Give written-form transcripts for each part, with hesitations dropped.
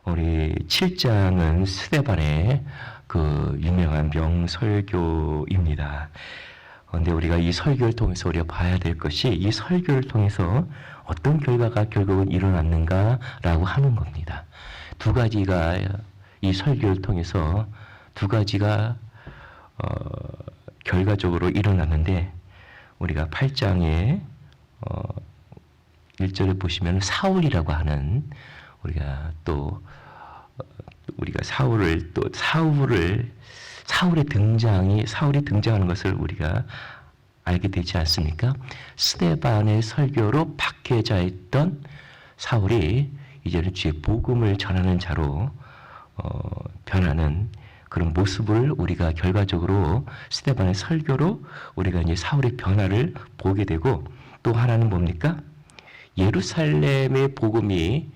우리 7장은 스데반의 그 유명한 명설교입니다. 그런데 우리가 이 설교를 통해서 우리가 봐야 될 것이 이 설교를 통해서 어떤 결과가 결국은 일어났는가라고 하는 겁니다. 두 가지가 이 설교를 통해서 두 가지가 결과적으로 일어났는데 우리가 8장에 1절을 보시면 사울이라고 하는 우리가 또 우리가 사울이 등장하는 것을 우리가 알게 되지 않습니까? 스데반의 설교로 박해자였던 사울이 이제는 주의 복음을 전하는 자로 변하는 그런 모습을 우리가 결과적으로 스데반의 설교로 우리가 이제 사울의 변화를 보게 되고 또 하나는 뭡니까? 예루살렘의 복음이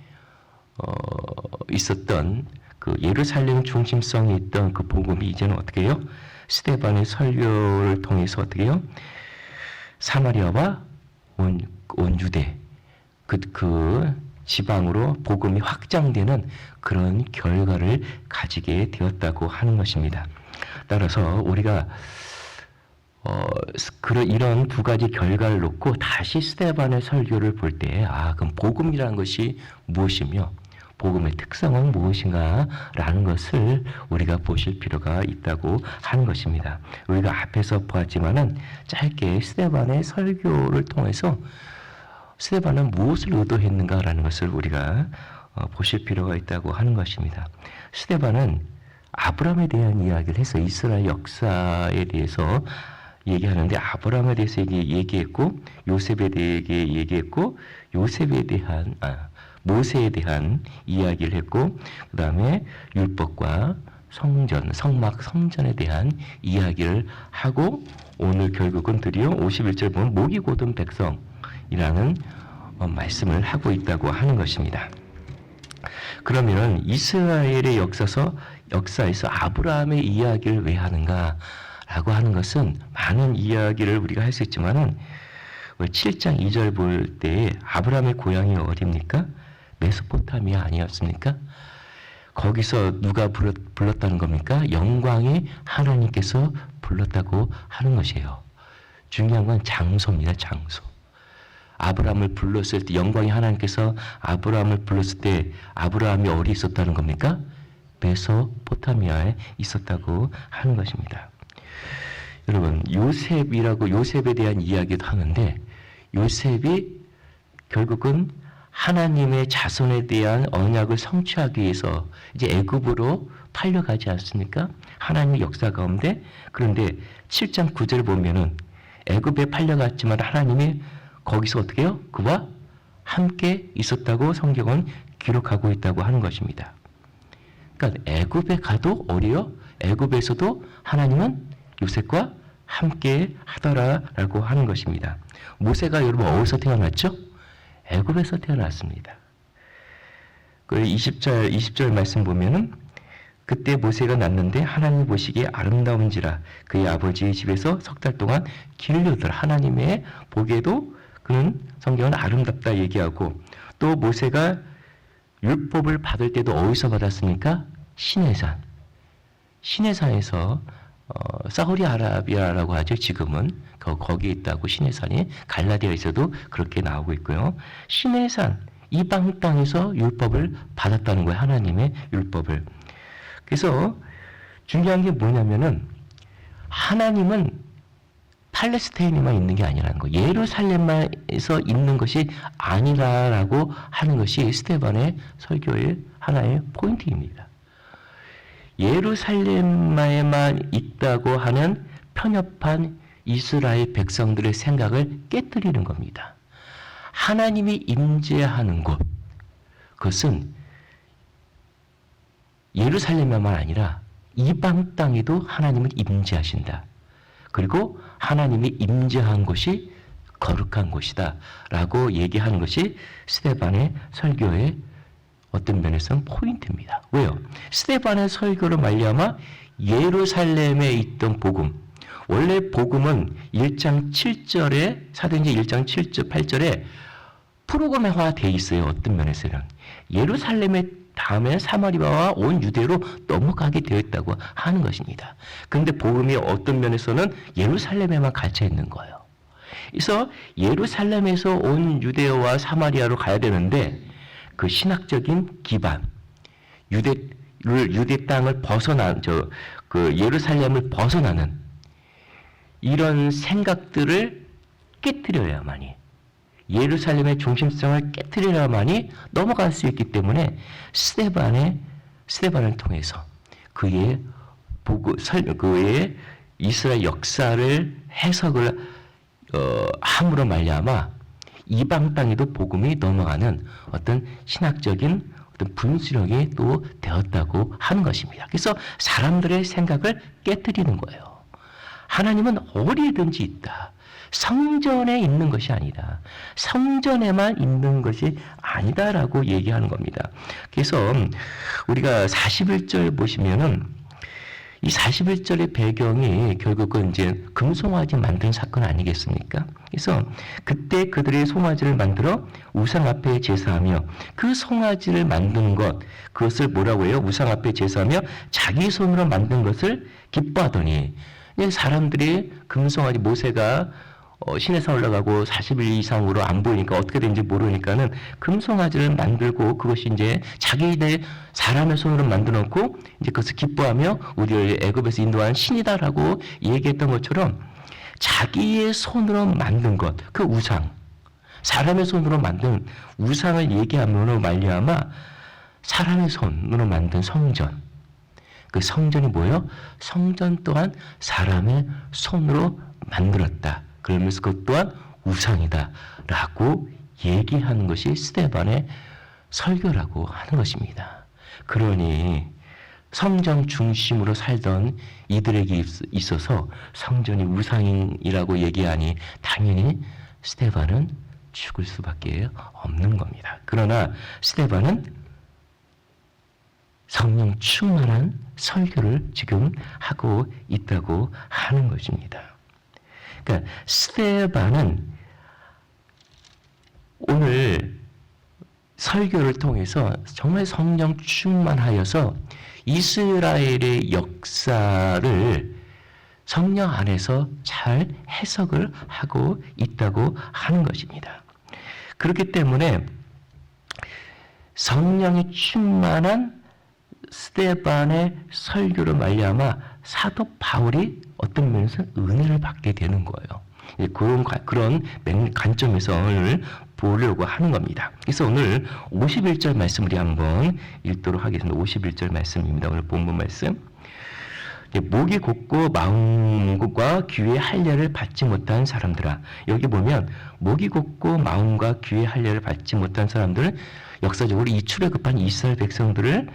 있었던 그 예루살렘 중심성이 있던 그 복음이 이제는 어떻게 해요? 스데반의 설교를 통해서 어떻게 해요? 사마리아와 온 유대 그 지방으로 복음이 확장되는 그런 결과를 가지게 되었다고 하는 것입니다. 따라서 우리가 이런 두 가지 결과를 놓고 다시 스데반의 설교를 볼 때, 그럼 복음이라는 것이 무엇이며, 복음의 특성은 무엇인가라는 것을 우리가 보실 필요가 있다고 하는 것입니다. 우리가 앞에서 보았지만은 짧게 스데반의 설교를 통해서 스데반은 무엇을 의도했는가라는 것을 우리가 보실 필요가 있다고 하는 것입니다. 스데반은 아브라함에 대한 이야기를 해서 이스라엘 역사에 대해서 얘기하는데 아브라함에 대해서 얘기했고 요셉에 대해 얘기했고 모세에 대한 이야기를 했고 그 다음에 율법과 성전에 대한 이야기를 하고 오늘 결국은 드디어 51절 보면 목이 곧은 백성이라는 말씀을 하고 있다고 하는 것입니다. 그러면 이스라엘의 역사에서 아브라함의 이야기를 왜 하는가? 라고 하는 것은 많은 이야기를 우리가 할 수 있지만은 7장 2절 볼 때 아브라함의 고향이 어디입니까? 메소포타미아 아니었습니까? 거기서 누가 불렀다는 겁니까? 영광이 하나님께서 불렀다고 하는 것이에요. 중요한 건 장소입니다. 장소. 아브라함을 불렀을 때 영광이 하나님께서 아브라함을 불렀을 때 아브라함이 어디 있었다는 겁니까? 메소포타미아에 있었다고 하는 것입니다. 여러분 요셉에 대한 이야기도 하는데 요셉이 결국은 하나님의 자손에 대한 언약을 성취하기 위해서 이제 애굽으로 팔려가지 않습니까? 하나님의 역사 가운데 그런데 7장 9절 보면은 애굽에 팔려갔지만 하나님이 거기서 어떻게 해요? 그와 함께 있었다고 성경은 기록하고 있다고 하는 것입니다. 그러니까 애굽에 가도 어디요? 애굽에서도 하나님은 요셉과 함께 하더라라고 하는 것입니다. 모세가 여러분 어디서 태어났죠? 애굽에서 태어났습니다. 그 20절 말씀 보면은 그때 모세가 났는데 하나님이 보시기에 아름다운지라 그의 아버지의 집에서 석 달 동안 길르더라. 하나님의 보기에도 그는 성경은 아름답다 얘기하고 또 모세가 율법을 받을 때도 어디서 받았습니까? 시내산에서 사우디 아라비아라고 하죠. 지금은 거기에 있다고 시내산이 갈라디아에서도 그렇게 나오고 있고요. 시내산 이방 땅에서 율법을 받았다는 거예요. 하나님의 율법을. 그래서 중요한 게 뭐냐면은 하나님은 팔레스타인에만 있는 게 아니라는 거. 예루살렘에서 있는 것이 아니라라고 하는 것이 스데반의 설교의 하나의 포인트입니다. 예루살렘에만 있다고 하는 편협한 이스라엘 백성들의 생각을 깨뜨리는 겁니다. 하나님이 임재하는 곳, 그것은 예루살렘에만 아니라 이방 땅에도 하나님은 임재하신다. 그리고 하나님이 임재한 곳이 거룩한 곳이다 라고 얘기하는 것이 스데반의 설교의 어떤 면에서는 포인트입니다. 왜요? 스데반의 설교로 말미암아 예루살렘에 있던 복음, 원래 복음은 1장 7절에 사도행전 1장 7절 8절에 프로그램화되어 있어요. 어떤 면에서는 예루살렘에 다음에 사마리아와 온 유대로 넘어가게 되었다고 하는 것입니다. 그런데 복음이 어떤 면에서는 예루살렘에만 갇혀 있는 거예요. 그래서 예루살렘에서 온 유대와 사마리아로 가야 되는데 그 신학적인 기반, 유대 땅을 벗어난 그 예루살렘을 벗어나는 이런 생각들을 깨뜨려야만이, 예루살렘의 중심성을 깨뜨려야만이 넘어갈 수 있기 때문에 스데반을 통해서 그의 이스라엘 역사를 해석을 함으로 말미암아 이방 땅에도 복음이 넘어가는 어떤 신학적인 어떤 분수령이 또 되었다고 하는 것입니다. 그래서 사람들의 생각을 깨뜨리는 거예요. 하나님은 어디든지 있다. 성전에 있는 것이 아니다. 성전에만 있는 것이 아니다라고 얘기하는 겁니다. 그래서 우리가 41절 보시면은 이 41절의 배경이 결국은 이제 금송아지 만든 사건 아니겠습니까? 그래서 그때 그들의 송아지를 만들어 우상 앞에 제사하며 그 송아지를 만든 것, 그것을 뭐라고 해요? 우상 앞에 제사하며 자기 손으로 만든 것을 기뻐하더니, 사람들이 금송아지, 모세가 시내산 올라가고 40일 이상으로 안 보이니까 어떻게 된지 모르니까는 금송아지를 만들고 그것이 이제 자기네 사람의 손으로 만들어 놓고 이제 그것을 기뻐하며 우리를 애굽에서 인도한 신이다라고 얘기했던 것처럼 자기의 손으로 만든 것, 그 우상, 사람의 손으로 만든 우상을 얘기함으로 말미암아 사람의 손으로 만든 성전, 그 성전이 뭐예요? 성전 또한 사람의 손으로 만들었다. 그러면서 그것 또한 우상이다 라고 얘기하는 것이 스데반의 설교라고 하는 것입니다. 그러니 성전 중심으로 살던 이들에게 있어서 성전이 우상이라고 얘기하니 당연히 스데반은 죽을 수밖에 없는 겁니다. 그러나 스데반은 성령 충만한 설교를 지금 하고 있다고 하는 것입니다. 그러니까 스데반은 오늘 설교를 통해서 정말 성령 충만하여서 이스라엘의 역사를 성령 안에서 잘 해석을 하고 있다고 하는 것입니다. 그렇기 때문에 성령이 충만한 스데반의 설교로 말미암아 사도 바울이 어떤 면에서 은혜를 받게 되는 거예요. 그런 관점에서 오늘 보려고 하는 겁니다. 그래서 오늘 51절 말씀 우리 한번 읽도록 하겠습니다. 51절 말씀입니다. 오늘 본문 말씀. 목이 곧고 마음과 귀의 할례를 받지 못한 사람들아. 여기 보면 목이 곧고 마음과 귀의 할례를 받지 못한 사람들은 역사적으로 이 출애굽한 이스라엘 백성들을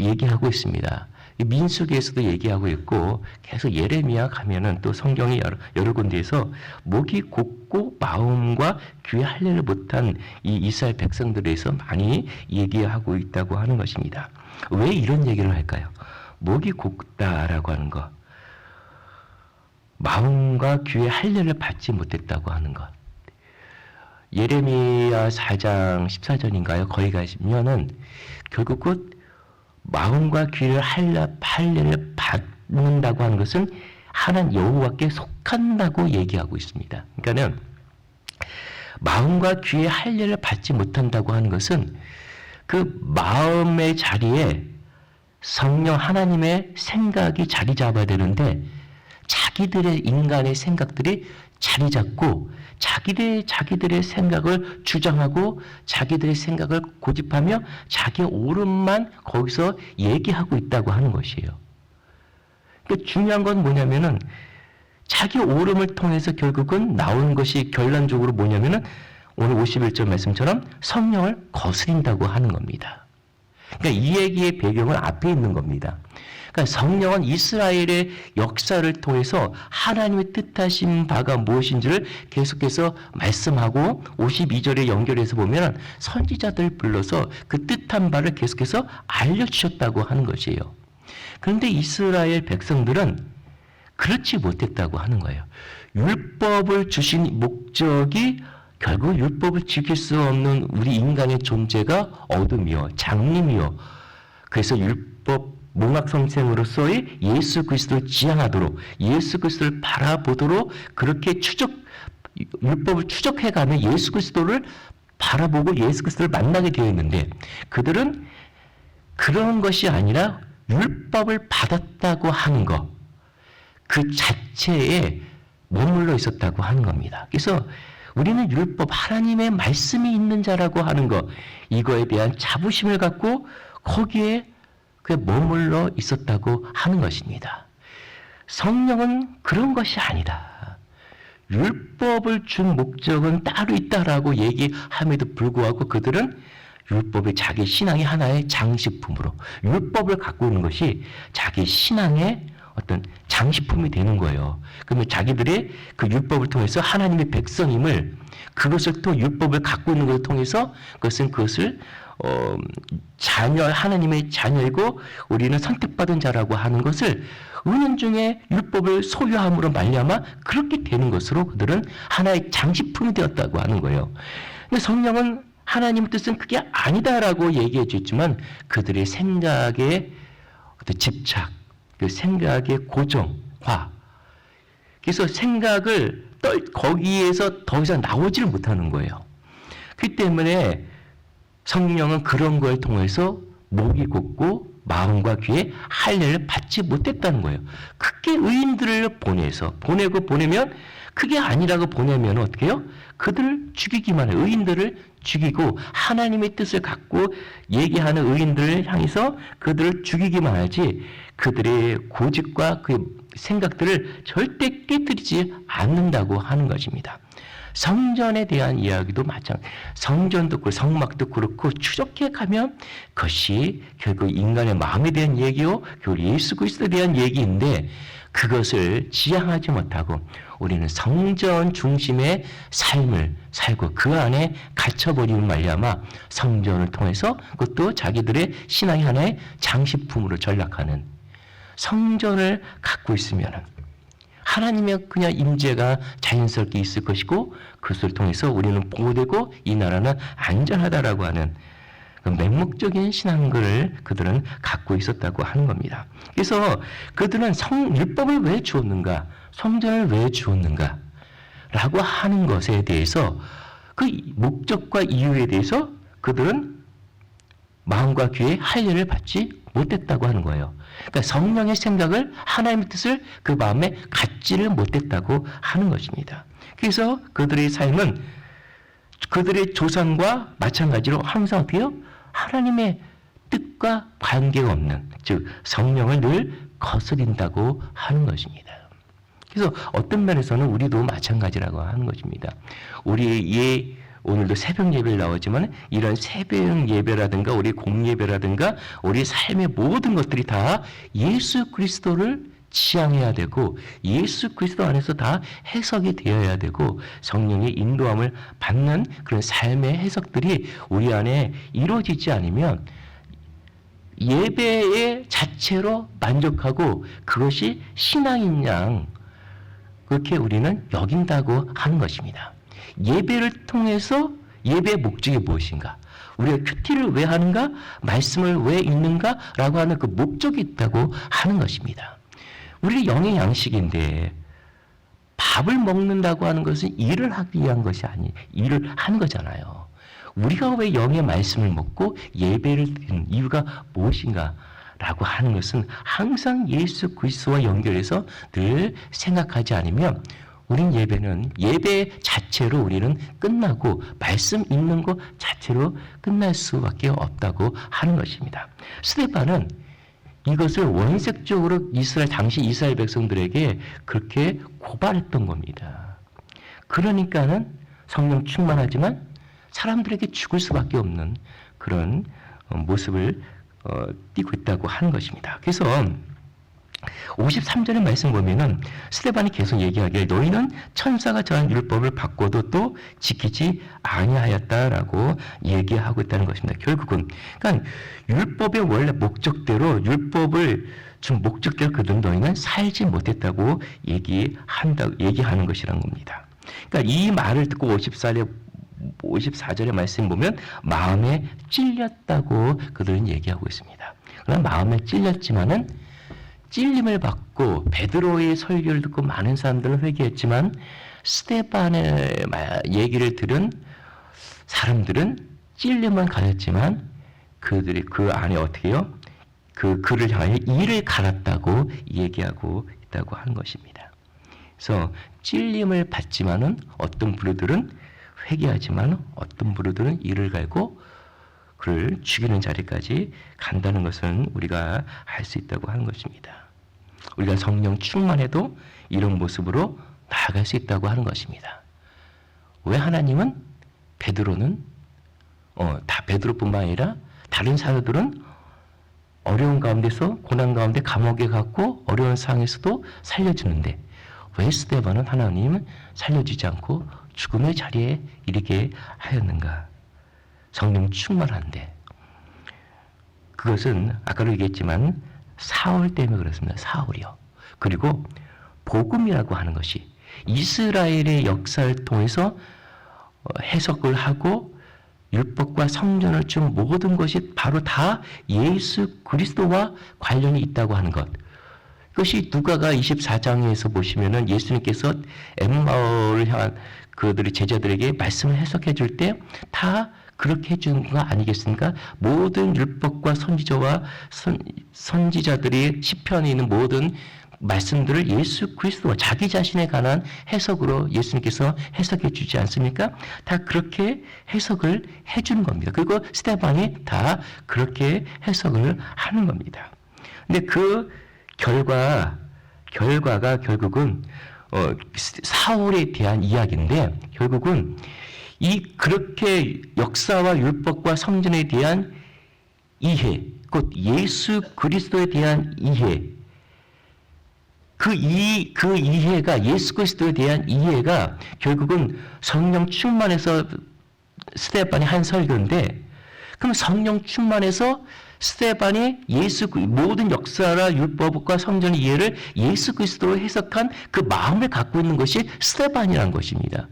얘기하고 있습니다. 민수기에서도 얘기하고 있고 계속 예레미야 가면은 또 성경이 여러 군데에서 목이 곧고 마음과 귀의 할례를 못한 이 이스라엘 백성들에 대해서 많이 얘기하고 있다고 하는 것입니다. 왜 이런 얘기를 할까요? 목이 곧다라고 하는 것, 마음과 귀의 할례를 받지 못했다고 하는 것. 예레미야 4장 14절인가요? 거기 가시면은 결국은 마음과 귀를 할례를 받는다고 하는 것은 하나님 여호와께 속한다고 얘기하고 있습니다. 그러니까는 마음과 귀의 할례를 받지 못한다고 하는 것은 그 마음의 자리에 성령 하나님의 생각이 자리 잡아야 되는데 자기들의 인간의 생각들이 자리 잡고 자기들의 생각을 주장하고 자기들의 생각을 고집하며 자기 옳음만 거기서 얘기하고 있다고 하는 것이에요. 그러니까 중요한 건 뭐냐면은 자기 옳음을 통해서 결국은 나오는 것이 결론적으로 뭐냐면은 오늘 51절 말씀처럼 성령을 거스린다고 하는 겁니다. 그러니까 이 얘기의 배경은 앞에 있는 겁니다. 그러니까 성령은 이스라엘의 역사를 통해서 하나님의 뜻하신 바가 무엇인지를 계속해서 말씀하고 52절에 연결해서 보면 선지자들 불러서 그 뜻한 바를 계속해서 알려주셨다고 하는 것이에요. 그런데 이스라엘 백성들은 그렇지 못했다고 하는 거예요. 율법을 주신 목적이 결국 율법을 지킬 수 없는 우리 인간의 존재가 어둠이요, 장님이요. 그래서 율법 몽학성생으로서의 예수 그리스도를 지향하도록, 예수 그리스도를 바라보도록 그렇게 율법을 추적해가며 예수 그리스도를 바라보고 예수 그리스도를 만나게 되어 있는데, 그들은 그런 것이 아니라 율법을 받았다고 하는 것, 그 자체에 머물러 있었다고 하는 겁니다. 그래서 우리는 율법, 하나님의 말씀이 있는 자라고 하는 것, 이거에 대한 자부심을 갖고 거기에 머물러 있었다고 하는 것입니다. 성령은 그런 것이 아니다. 율법을 준 목적은 따로 있다라고 얘기함에도 불구하고 그들은 율법이 자기 신앙의 하나의 장식품으로, 율법을 갖고 있는 것이 자기 신앙의 어떤 장식품이 되는 거예요. 그러면 자기들의 그 율법을 통해서 하나님의 백성임을, 그것을 또 율법을 갖고 있는 것을 통해서 그것을 하나님의 자녀이고 우리는 선택받은 자라고 하는 것을 은연중에 율법을 소유함으로 말미암아 그렇게 되는 것으로 그들은 하나의 장식품이 되었다고 하는 거예요. 근데 성령은 하나님의 뜻은 그게 아니다라고 얘기해 주지만 그들의 생각의 어떤 집착, 그 생각의 고정화, 그래서 생각을 거기에서 더 이상 나오지를 못하는 거예요. 그렇기 때문에 성령은 그런 걸 통해서 목이 곧고 마음과 귀에 할례를 받지 못했다는 거예요. 그게 의인들을 보내면 그게 아니라고 보내면 어떻게 해요? 그들을 죽이기만 해요. 의인들을 죽이고 하나님의 뜻을 갖고 얘기하는 의인들을 향해서 그들을 죽이기만 하지 그들의 고집과 그 생각들을 절대 깨뜨리지 않는다고 하는 것입니다. 성전에 대한 이야기도 마찬가지. 성전도 그렇고 성막도 그렇고 추적해 가면 그것이 결국 인간의 마음에 대한 얘기요, 결국 예수 그리스도에 대한 얘기인데 그것을 지향하지 못하고 우리는 성전 중심의 삶을 살고 그 안에 갇혀버리는 말미암아 성전을 통해서 그것도 자기들의 신앙의 하나의 장식품으로 전락하는, 성전을 갖고 있으면 하나님의 그냥 임재가 자연스럽게 있을 것이고 그것을 통해서 우리는 보호되고 이 나라는 안전하다라고 하는 그 맹목적인 신앙을 그들은 갖고 있었다고 하는 겁니다. 그래서 그들은 율법을 왜 주었는가, 성전을 왜 주었는가 라고 하는 것에 대해서 그 목적과 이유에 대해서 그들은 마음과 귀에 할례를 받지 못했다고 하는 거예요. 그러니까 성령의 생각을, 하나님의 뜻을 그 마음에 갖지를 못했다고 하는 것입니다. 그래서 그들의 삶은 그들의 조상과 마찬가지로 항상 어떻게 해요? 하나님의 뜻과 관계가 없는, 즉 성령을 늘 거스린다고 하는 것입니다. 그래서 어떤 면에서는 우리도 마찬가지라고 하는 것입니다. 우리의 오늘도 새벽 예배를 나오지만 이런 새벽 예배라든가 우리 공예배라든가 우리 삶의 모든 것들이 다 예수 그리스도를 지향해야 되고 예수 그리스도 안에서 다 해석이 되어야 되고 성령의 인도함을 받는 그런 삶의 해석들이 우리 안에 이루어지지 않으면 예배의 자체로 만족하고 그것이 신앙인 양 그렇게 우리는 여긴다고 하는 것입니다. 예배를 통해서 예배의 목적이 무엇인가? 우리가 큐티를 왜 하는가? 말씀을 왜 읽는가? 라고 하는 그 목적이 있다고 하는 것입니다. 우리 영의 양식인데 밥을 먹는다고 하는 것은 일을 하기 위한 것이 아니, 일을 하는 거잖아요. 우리가 왜 영의 말씀을 먹고 예배를 드리는 이유가 무엇인가? 라고 하는 것은 항상 예수 그리스도와 연결해서 늘 생각하지 않으면 우린 예배는 예배 자체로 우리는 끝나고 말씀 읽는 것 자체로 끝날 수밖에 없다고 하는 것입니다. 스데반은 이것을 원색적으로 당시 이스라엘 백성들에게 그렇게 고발했던 겁니다. 그러니까는 성령 충만하지만 사람들에게 죽을 수밖에 없는 그런 모습을 띠고 있다고 하는 것입니다. 그래서 53절의 말씀 보면은 스데반이 계속 얘기하기를 너희는 천사가 정한 율법을 바꿔도 또 지키지 아니하였다라고 얘기하고 있다는 것입니다. 결국은 그러니까 율법의 원래 목적대로 율법을 준 목적대로 그들은 너희는 살지 못했다고 얘기하는 것이란 겁니다. 그러니까 이 말을 듣고 54절에 54절의 말씀 보면 마음에 찔렸다고 그들은 얘기하고 있습니다. 그러나 마음에 찔렸지만은 찔림을 받고 베드로의 설교를 듣고 많은 사람들은 회개했지만 스데반의 얘기를 들은 사람들은 찔림은 가졌지만 그들이 그 안에 어떻게 해요? 그 그를 향하여 이를 갈았다고 얘기하고 있다고 하는 것입니다. 그래서 찔림을 받지만은 어떤 부류들은 회개하지만 어떤 부류들은 이를 갈고 그를 죽이는 자리까지 간다는 것은 우리가 알 수 있다고 하는 것입니다. 우리가 성령 충만해도 이런 모습으로 나아갈 수 있다고 하는 것입니다. 왜 하나님은 베드로는 다 베드로뿐만 아니라 다른 사도들은 어려운 가운데서 고난 가운데 감옥에 갔고 어려운 상황에서도 살려주는데 왜 스데반은 하나님은 살려주지 않고 죽음의 자리에 이르게 하였는가? 성령 충만한데 그것은 아까도 얘기했지만 사울 때문에 그렇습니다. 사울이요. 그리고 복음이라고 하는 것이 이스라엘의 역사를 통해서 해석을 하고 율법과 성전을 준 모든 것이 바로 다 예수 그리스도와 관련이 있다고 하는 것. 그것이 누가가 24장에서 보시면은 예수님께서 엠마오를 향한 그들의 제자들에게 말씀을 해석해 줄 때 다 그렇게 해준 거 아니겠습니까? 모든 율법과 선지자들이 시편에 있는 모든 말씀들을 예수 그리스도와 자기 자신에 관한 해석으로 예수님께서 해석해 주지 않습니까? 다 그렇게 해석을 해주는 겁니다. 그리고 스데반이 다 그렇게 해석을 하는 겁니다. 근데 그 결과가 결국은 사울에 대한 이야기인데 결국은 그렇게 역사와 율법과 성전에 대한 이해, 곧 예수 그리스도에 대한 이해, 그 이해가 예수 그리스도에 대한 이해가 결국은 성령 충만해서 스데반이 한 설교인데 그럼 성령 충만해서 스데반이 모든 역사라 율법과 성전의 이해를 예수 그리스도로 해석한 그 마음을 갖고 있는 것이 스데반이라는 것입니다.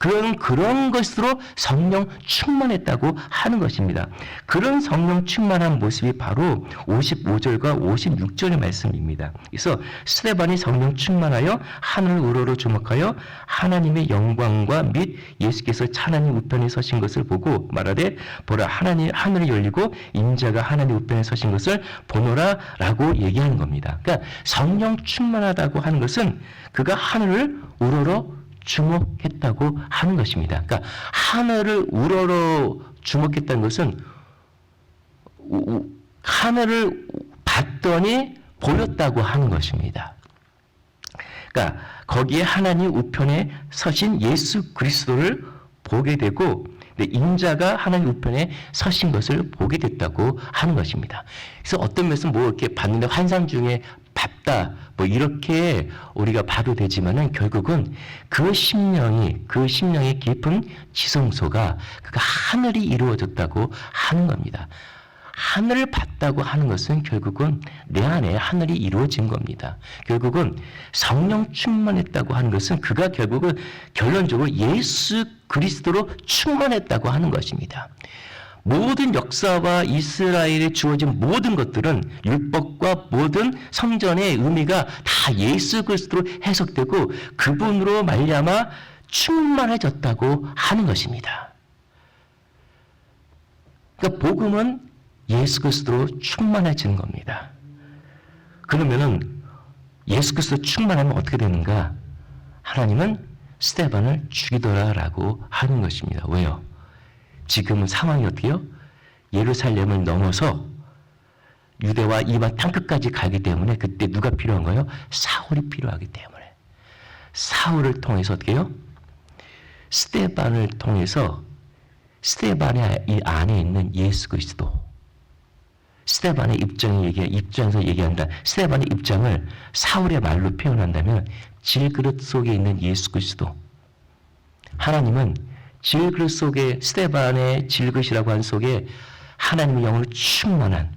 그런 것으로 성령 충만했다고 하는 것입니다. 그런 성령 충만한 모습이 바로 55절과 56절의 말씀입니다. 그래서 스데반이 성령 충만하여 하늘 우러러 주목하여 하나님의 영광과 및 예수께서 하나님 우편에 서신 것을 보고 말하되 보라 하늘이 열리고 인자가 하나님 우편에 서신 것을 보노라라고 얘기하는 겁니다. 그러니까 성령 충만하다고 하는 것은 그가 하늘을 우러러 주목했다고 하는 것입니다. 그러니까 하늘을 우러러 주목했다는 것은 하늘을 봤더니 보였다고 하는 것입니다. 그러니까 거기에 하나님 우편에 서신 예수 그리스도를 보게 되고 인자가 하나님 우편에 서신 것을 보게 됐다고 하는 것입니다. 그래서 어떤 면에서 이렇게 봤는데 환상 중에 봤다 이렇게 우리가 봐도 되지만은 결국은 그 심령의 깊은 지성소가 그가 하늘이 이루어졌다고 하는 겁니다. 하늘을 봤다고 하는 것은 결국은 내 안에 하늘이 이루어진 겁니다. 결국은 성령 충만했다고 하는 것은 그가 결국은 결론적으로 예수 그리스도로 충만했다고 하는 것입니다. 모든 역사와 이스라엘에 주어진 모든 것들은 율법과 모든 성전의 의미가 다 예수 그리스도로 해석되고 그분으로 말미암아 충만해졌다고 하는 것입니다. 그러니까 복음은 예수 그리스도로 충만해지는 겁니다. 그러면은 예수 그리스도 충만하면 어떻게 되는가? 하나님은 스데반을 죽이더라라고 하는 것입니다. 왜요? 지금은 상황이 어떻게요? 예루살렘을 넘어서 유대와 이방 땅끝까지 가기 때문에 그때 누가 필요한 거예요? 사울이 필요하기 때문에 사울을 통해서 어떻게 해요? 스데반을 통해서 스데반의 이 안에 있는 예수 그리스도 스데반의 입장에서 얘기한다. 스데반의 입장을 사울의 말로 표현한다면 질그릇 속에 있는 예수 그리스도. 하나님은 질그릇 속에 스데반의 질그릇이라고 한 속에 하나님의 영으로 충만한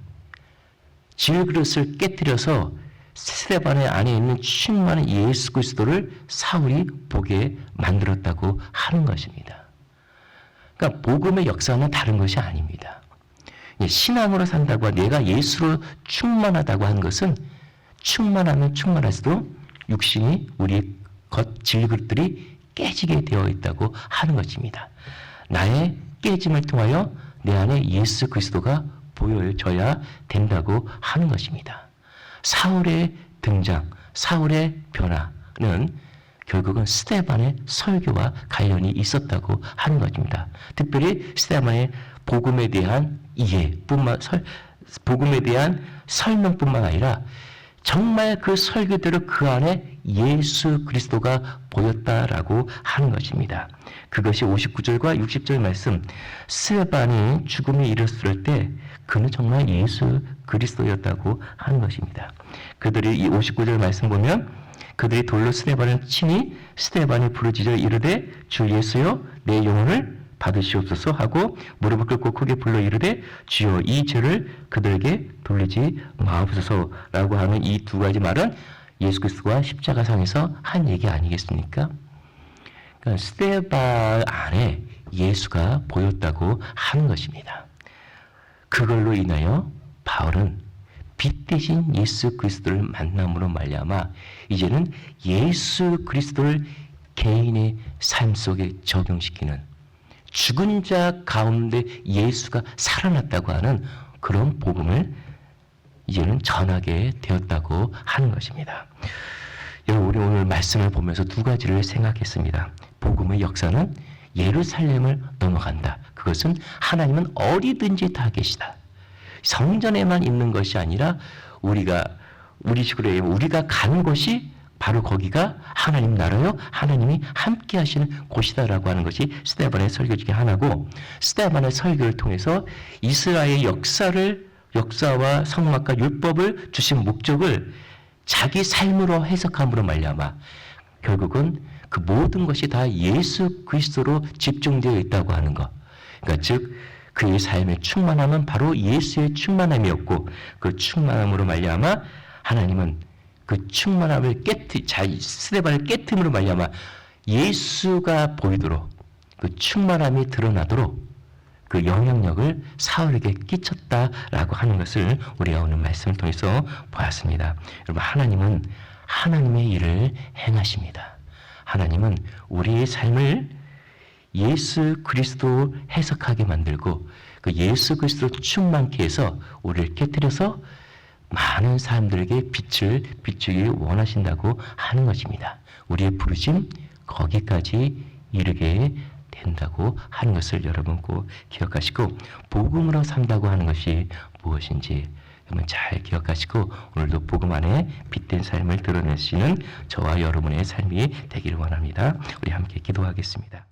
질그릇을 깨뜨려서 스데반의 안에 있는 충만한 예수 그리스도를 사울이 보게 만들었다고 하는 것입니다. 그러니까 복음의 역사는 다른 것이 아닙니다. 신앙으로 산다고 내가 예수로 충만하다고 하는 것은 충만하면 충만할수록 육신이 우리 겉 질그릇들이 깨지게 되어 있다고 하는 것입니다. 나의 깨짐을 통하여 내 안에 예수 그리스도가 보여져야 된다고 하는 것입니다. 사울의 등장, 사울의 변화는 결국은 스데반의 설교와 관련이 있었다고 하는 것입니다. 특별히 스데반의 복음에 대한 복음에 대한 설명뿐만 아니라 정말 그 설교대로 그 안에 예수 그리스도가 보였다라고 하는 것입니다. 그것이 59절과 60절 말씀, 스데반이 죽음에 이르렀을 때 그는 정말 예수 그리스도였다고 하는 것입니다. 그들이 이 59절 말씀 보면 그들이 돌로 스데반을 치니 스데반이 부르짖어 이르되 주 예수여 내 영혼을 받으시옵소서 하고 무릎을 꿇고 크게 불러 이르되 주여 이 죄를 그들에게 돌리지 마옵소서라고 하는 이 두 가지 말은 예수 그리스도가 십자가상에서 한 얘기 아니겠습니까? 그러니까 스데반 안에 예수가 보였다고 하는 것입니다. 그걸로 인하여 바울은 빛 대신 예수 그리스도를 만남으로 말미암아 이제는 예수 그리스도를 개인의 삶 속에 적용시키는 죽은 자 가운데 예수가 살아났다고 하는 그런 복음을 이제는 전하게 되었다고 하는 것입니다. 여러분, 우리 오늘 말씀을 보면서 두 가지를 생각했습니다. 복음의 역사는 예루살렘을 넘어간다. 그것은 하나님은 어디든지 다 계시다. 성전에만 있는 것이 아니라 우리가 가는 곳이 바로 거기가 하나님 나라요, 하나님이 함께 하시는 곳이다라고 하는 것이 스데반의 설교 중에 하나고, 스데반의 설교를 통해서 이스라엘의 역사와 성막과 율법을 주신 목적을 자기 삶으로 해석함으로 말미암아 결국은 그 모든 것이 다 예수 그리스도로 집중되어 있다고 하는 것. 그러니까 즉 그의 삶의 충만함은 바로 예수의 충만함이었고, 그 충만함으로 말미암아 하나님은 그 충만함을 스데반을 깨트림으로 말미암아 예수가 보이도록 그 충만함이 드러나도록 그 영향력을 사울에게 끼쳤다라고 하는 것을 우리가 오늘 말씀을 통해서 보았습니다. 여러분, 하나님은 하나님의 일을 행하십니다. 하나님은 우리의 삶을 예수 그리스도 해석하게 만들고 그 예수 그리스도 충만케 해서 우리를 깨뜨려서 많은 사람들에게 빛을 비추기 원하신다고 하는 것입니다. 우리의 부르심 거기까지 이르게 된다고 하는 것을 여러분 꼭 기억하시고, 복음으로 산다고 하는 것이 무엇인지 여러분 잘 기억하시고 오늘도 복음 안에 빛된 삶을 드러내시는 저와 여러분의 삶이 되기를 원합니다. 우리 함께 기도하겠습니다.